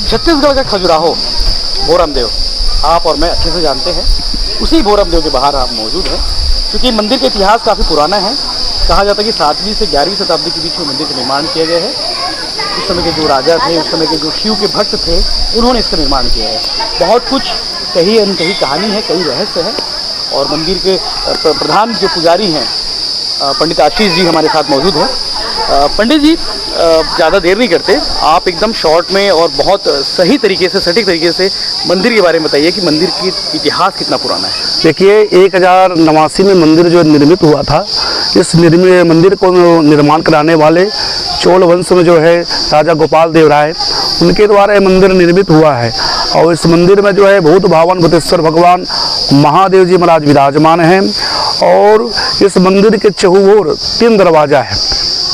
छत्तीसगढ़ का खजुराहो भोरम देव आप और मैं अच्छे से जानते हैं। उसी भोरम देव के बाहर आप मौजूद हैं। क्योंकि मंदिर का इतिहास काफ़ी पुराना है। कहा जाता है कि 7वीं से 11वीं शताब्दी के बीच में मंदिर का निर्माण किया गया है। उस समय के जो राजा थे, उस समय के जो शिव के भक्त थे, उन्होंने इसका निर्माण किया है। बहुत कुछ कही अनकही कहानी है, कई रहस्य है। और मंदिर के प्रधान जो पुजारी हैं पंडित आशीष जी हमारे साथ मौजूद हैं। पंडित जी, ज़्यादा देर नहीं करते, आप एकदम शॉर्ट में और बहुत सही तरीके से, सटीक तरीके से मंदिर के बारे में बताइए कि मंदिर की इतिहास कितना पुराना है। देखिए, 1089 में मंदिर जो निर्मित हुआ था, इस मंदिर को निर्माण कराने वाले चोल वंश में जो है राजा गोपाल देव राय, उनके द्वारा ये मंदिर निर्मित हुआ है। और इस मंदिर में जो है भूत भावन भूतेश्वर भगवान महादेव जी महाराज विराजमान हैं। और इस मंदिर के चहुओर 3 दरवाजा है।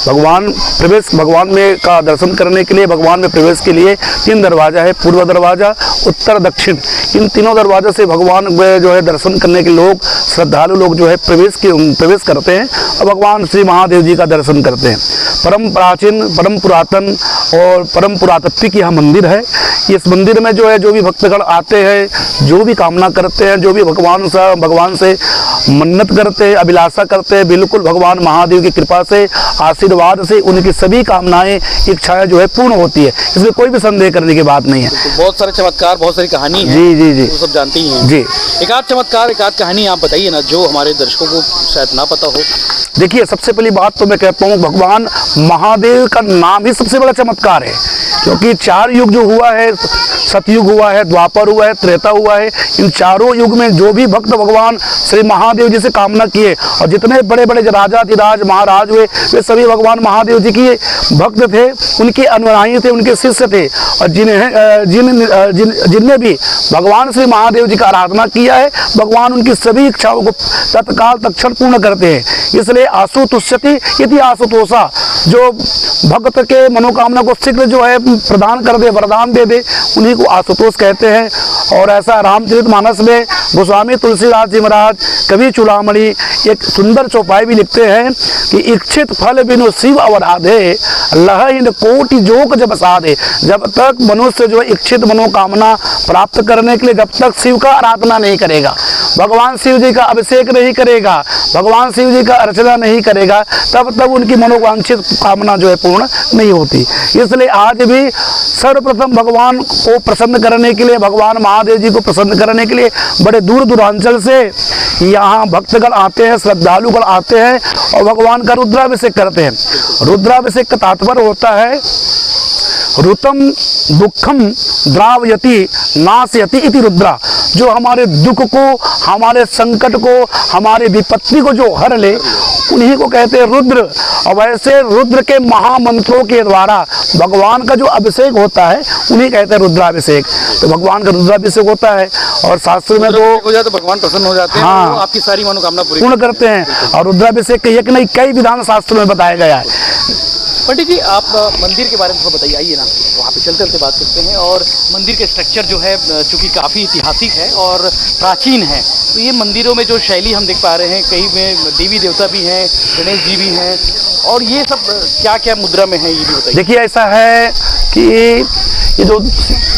भगवान में का दर्शन करने के लिए, भगवान में प्रवेश के लिए 3 दरवाजा है। पूर्व दरवाजा, उत्तर, दक्षिण। इन तीनों दरवाजे से भगवान में जो है दर्शन करने के लोग, श्रद्धालु लोग जो है प्रवेश करते हैं और भगवान श्री महादेव जी का दर्शन करते हैं। परम प्राचीन, परम पुरातन और परम पुरातत्विक यह मंदिर है। इस मंदिर में जो है जो भी भक्तगण आते हैं, जो भी कामना करते हैं, जो भी भगवान से मन्नत करते हैं, अभिलाषा करते हैं, बिल्कुल भगवान महादेव की कृपा से, आशीर्वाद से उनकी सभी कामनाएं, इच्छाएं जो है पूर्ण होती है। इसमें कोई भी संदेह करने की बात नहीं है। तो बहुत सारे चमत्कार, बहुत सारी कहानी है। जी जी जी, तो सब जानते ही हैं। जी, एक आध चमत्कार, एक आध कहानी आप बताइए ना, जो हमारे दर्शकों को शायद ना पता हो। देखिए, सबसे पहली बात तो मैं कहता हूँ, भगवान महादेव का नाम ही सबसे बड़ा चमत्कार है। क्योंकि 4 युग जो हुआ है, सतयुग हुआ है, द्वापर हुआ है, त्रेता हुआ है, इन चारों युग में जो भी भक्त भगवान श्री महादेव जी से कामना किए, और जितने बड़े बड़े राजाधिराज महाराज हुए, वे सभी भगवान महादेव जी के भक्त थे, उनके अनुयायी थे, उनके शिष्य थे। और जिनने भी भगवान श्री महादेव जी का आराधना किया है, भगवान उनकी सभी इच्छाओं को तत्काल तत्क्षण पूर्ण करते हैं। इसलिए आशु तुष्यति इति आशुतोषा, जो भक्त के मनोकामना को शीघ्र जो है प्रदान कर दे, वरदान दे दे, उन्हीं को आशुतोष कहते हैं। और ऐसा रामचरितमानस में गोस्वामी तुलसीदास जी महाराज कवि चूड़ामणि एक सुंदर चौपाई भी लिखते हैं कि इच्छित फल बिनु शिव अवराधे, लहहिन कोटि जोग जब साधे। जब तक मनुष्य जो इच्छित मनोकामना प्राप्त करने के लिए जब तक शिव का आराधना नहीं करेगा, भगवान शिव जी का अभिषेक नहीं करेगा, भगवान शिव जी का अर्चना नहीं करेगा, तब तक उनकी मनोवांछित कामना जो है पूर्ण नहीं होती। इसलिए आज भी सर्वप्रथम भगवान को प्रसन्न करने के लिए, भगवान महादेव जी को प्रसन्न करने के लिए बड़े दूर दूरांचल से यहाँ भक्तगण आते हैं, श्रद्धालुगण आते हैं और भगवान का रुद्राभिषेक करते हैं। रुद्राभिषेक का तात्पर्य होता है ऋतम दुखम द्रावयति नाशयति इति रुद्रा, जो हमारे दुख को, हमारे संकट को, हमारे विपत्ति को जो हर ले, उन्हीं को कहते हैं रुद्र। और वैसे रुद्र के महामंत्रों के द्वारा भगवान का जो अभिषेक होता है, उन्हीं कहते हैं रुद्राभिषेक। तो भगवान का रुद्राभिषेक होता है और शास्त्र में हो जाए तो भगवान प्रसन्न हो जाते हैं। हाँ, वो आपकी सारी मनोकामना पूर्ण करते हैं। और रुद्राभिषेक के एक नहीं कई विधान शास्त्र में बताया गया है। पंडित जी, आप मंदिर के बारे में थोड़ा बताइए, आइए ना, वहाँ पे चलते चलते बात करते हैं। और मंदिर के स्ट्रक्चर जो है चूँकि काफ़ी ऐतिहासिक है और प्राचीन है, तो ये मंदिरों में जो शैली हम देख पा रहे हैं, कई में देवी देवता भी हैं, गणेश जी भी हैं, और ये सब क्या क्या मुद्रा में है, ये भी बताइए। देखिए, ऐसा है कि ये जो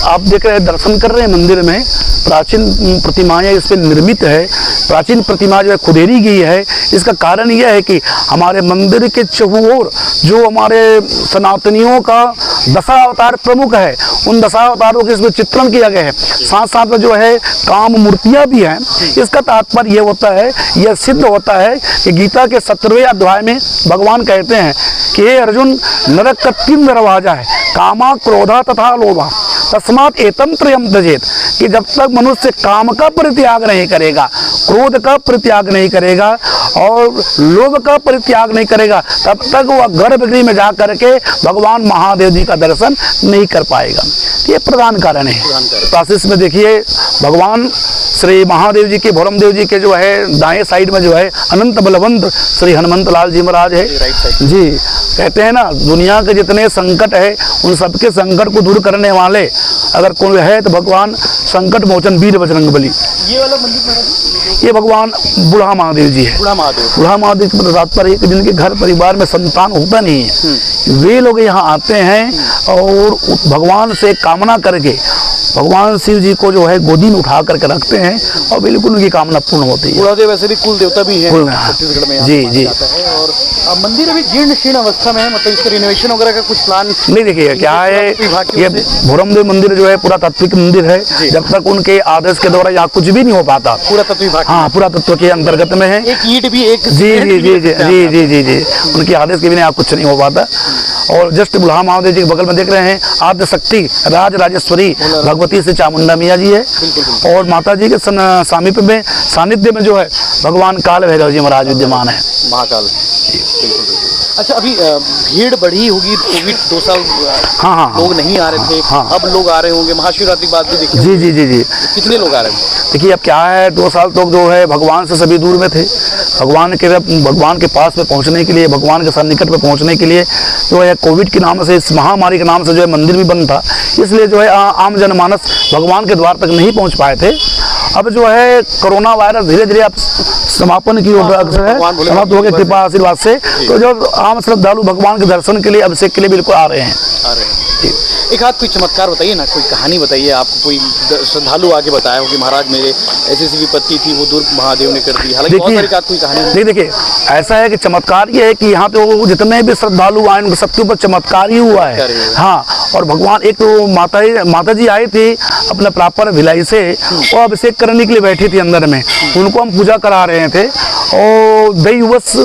आप देख रहे हैं, दर्शन कर रहे हैं, मंदिर में प्राचीन प्रतिमाएं इस पर निर्मित है। प्राचीन प्रतिमा जो है खुदेरी गई है। इसका कारण यह है कि हमारे मंदिर के चहुओर जो हमारे सनातनियों का 10 अवतार प्रमुख है, उन 10 अवतारों के इसमें चित्रण किया गया है। साथ साथ में जो है काम मूर्तियाँ भी हैं। इसका तात्पर्य यह होता है, यह सिद्ध होता है कि गीता के 17वें अध्याय में भगवान कहते हैं कि हे अर्जुन, नरक का 3 दरवाजा है, कामा, क्रोधा तथा लोभा, तस्मात् एतम त्रयम त्यजेत। कि जब तक मनुष्य काम का परित्याग नहीं करेगा, क्रोध का परित्याग नहीं करेगा और लोभ का परित्याग नहीं करेगा, तब तक वह गर्भगृह में जा करके भगवान महादेव जी का दर्शन नहीं कर पाएगा। ये प्रधान कारण है। प्राशिष में देखिए, भगवान श्री महादेव जी के, भोरम देव जी के जो है दाएं साइड में जो है अनंत बलवंत श्री हनुमंत लाल जी महाराज है जी। कहते हैं ना, दुनिया के जितने संकट है, उन सबके संकट को दूर करने वाले अगर कोई है तो भगवान संकट मोचन वीर बजरंगबली। ये वाला मंदिर ये भगवान बूढ़ा महादेव जी है। बूढ़ा महादेव के तात्पर्य है कि जिनके घर परिवार में संतान होता नहीं है, वे लोग यहाँ आते हैं और भगवान से कामना करके भगवान शिव जी को जो है गोदी में उठा करके रखते हैं और बिल्कुल उनकी कामना पूर्ण होती है। बुढ़ादेव वैसे भी कुल देवता भी है छत्तीसगढ़ में, यहाँ जी माना जी जाता है। और मंदिर अभी जीर्ण शीर्ण अवस्था में है, मतलब इसका रिनोवेशन वगैरह का कुछ प्लान नहीं। देखिए क्या है, ये भोरमदेव मंदिर जो है पूरा तात्विक मंदिर है। जब तक उनके आदेश के द्वारा यहाँ कुछ भी नहीं हो पाता। पूरा तत्व विभाग, हाँ, पूरा तत्व के अंतर्गत में है। एक ईंट भी, एक जी जी जी जी जी जी जी जी उनके आदेश के बिना यहाँ कुछ नहीं हो पाता। और जस्ट बुल्हा महादेव जी के बगल में देख रहे हैं आद्य शक्ति राज राजेश्वरी भगवती से चामुंडा मैया जी है। और माता जी के सामीप्य में सानिध्य में जो है भगवान काल भैरव जी महाराज विद्यमान है, महाकाल। अच्छा, अभी भीड़ बढ़ी होगी, कोविड 2 साल हाँ लोग नहीं आ रहे थे, अब लोग आ रहे होंगे, महाशिवरात्रि बाद भी देखिए। जी जी जी जी कितने लोग आ रहे हैं? देखिए अब क्या है, 2 साल तो जो है भगवान से सभी दूर में थे। भगवान के पास में पहुंचने के लिए, भगवान के सन्निकट में पहुंचने के लिए जो है कोविड के नाम से, इस महामारी के नाम से जो है मंदिर भी बंद था। इसलिए जो है आम जनमानस भगवान के द्वार तक नहीं पहुंच पाए थे। अब जो है कोरोना वायरस धीरे धीरे अब समापन की ओर समाप्त हो गया कृपा आशीर्वाद से। तो जो आम श्रद्धालु भगवान के दर्शन के लिए, अभिषेक के लिए बिल्कुल आ रहे हैं। एक आध कोई चमत्कार बताइए ना, कोई कहानी बताइए, आपको कोई श्रद्धालु आके बताया हो कि महाराज मेरे ऐसी विपत्ति थी, वो दूर महादेव ने कर दी। हालांकि बहुत सारी कोई कहानी नहीं। देखिए ऐसा है कि चमत्कार ये है कि यहाँ पे वो जितने भी श्रद्धालु आए उनके सबके ऊपर चमत्कार ही हुआ है। हाँ, और भगवान, एक तो माता जी आई थी अपने प्रॉपर भिलाई से, वो अभिषेक करने के लिए बैठी थी अंदर में, उनको हम पूजा करा रहे थे। और दैवश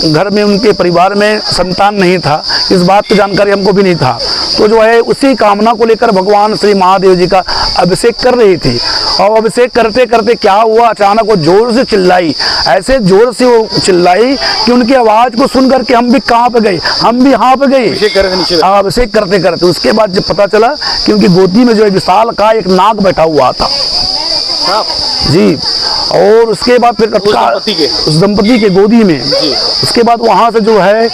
घर में उनके परिवार में संतान नहीं था, इस बात की जानकारी हमको भी नहीं था। तो जो है उसी कामना को लेकर भगवान श्री महादेव जी का अभिषेक कर रही थी। और अभिषेक करते करते क्या हुआ, अचानक वो जोर से चिल्लाई, ऐसे जोर से वो चिल्लाई कि उनकी आवाज को सुन करके हम भी कहाँ पे गए, हम भी यहाँ पे गए अभिषेक करते करते। उसके बाद जब पता चला कि उनकी गोदी में जो है विशाल का एक नाग बैठा हुआ था जी। और उसके बाद फिर उस दंपति के गोदी में, उसके बाद वहां से जो है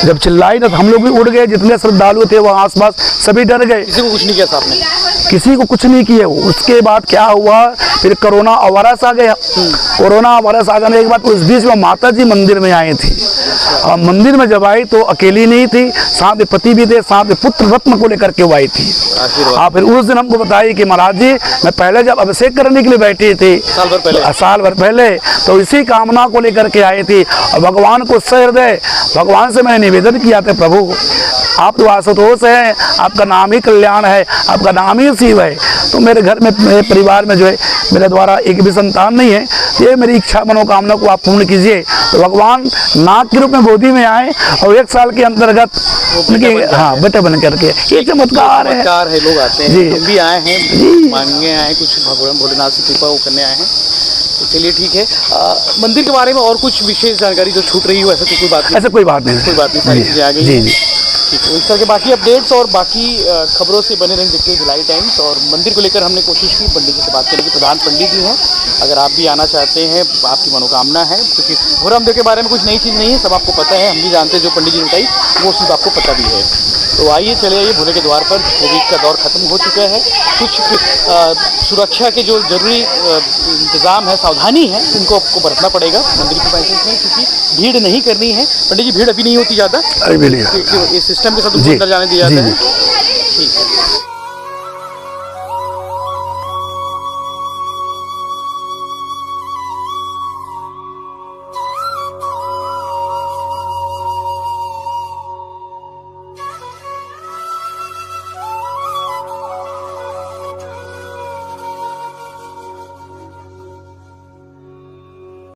जब चिल्लाई ना, तो हम लोग भी उड़ गए, जितने श्रद्धालु थे वहां आसपास सभी डर गए। किसी को कुछ नहीं किया साहब ने? किसी को कुछ नहीं किया। उसके बाद क्या हुआ, फिर कोरोना वायरस आ गया। कोरोना वायरस आ जाने के बाद उस बीच में माता जी मंदिर में आई थी। और मंदिर में जब आई तो अकेली नहीं थी, साथ में पति भी थे, साथ में पुत्र रत्न को लेकर के वो आई थी। फिर उस दिन हमको बताई कि महाराज जी मैं पहले जब अभिषेक करने के लिए बैठी थी साल भर पहले, तो इसी कामना को लेकर के आई थी। और भगवान को सहृदय भगवान से मैंने निवेदन किया था, प्रभु आप तो आशुतोष हैं, आपका नाम ही कल्याण है, आपका नाम ही शिव है। तो मेरे घर में, मेरे परिवार में जो है मेरे द्वारा एक भी संतान नहीं है, ये मेरी इच्छा मनोकामना को आप पूर्ण कीजिए। तो भगवान नाग के रूप में गोदी में आए और 1 साल के अंतर्गत उनके बेटे बन करके, ये चमत्कार है। लोग आते हैं, हम भी आए हैं, मांगने आए, कुछ भगवान भोलेनाथ से कृपा वो करने आए हैं। तो चलिए ठीक है। मंदिर के बारे में और कुछ विशेष जानकारी जो छूट रही हो, ऐसा कोई बात नहीं? ऐसा कोई बात नहीं, सारी चीजें आ गई। जी जी ठीक है। इस तरह के बाकी अपडेट्स और बाकी खबरों से बने रहेंगे देखते भिलाई टाइम्स। और मंदिर को लेकर हमने कोशिश की पंडित जी से बात करने की, प्रधान पंडित जी हैं, अगर आप भी आना चाहते हैं, आपकी मनोकामना है, क्योंकि भोरमदेव के बारे में कुछ नई चीज़ नहीं है, सब आपको पता है, हम भी जानते हैं, जो पंडित जी ने बताई वो चीज़ आपको पता भी है। तो आइए चले आइए भोले के द्वार पर। कोविड का दौर खत्म हो चुका है, कुछ सुरक्षा के जो जरूरी इंतजाम है, सावधानी है, उनको आपको बरतना पड़ेगा मंदिर के पैसेज में, क्योंकि भीड़ नहीं करनी है। पंडित जी भीड़ अभी नहीं होती ज़्यादा, इस सिस्टम के साथ अंदर जाने दिया जाता है। ठीक है।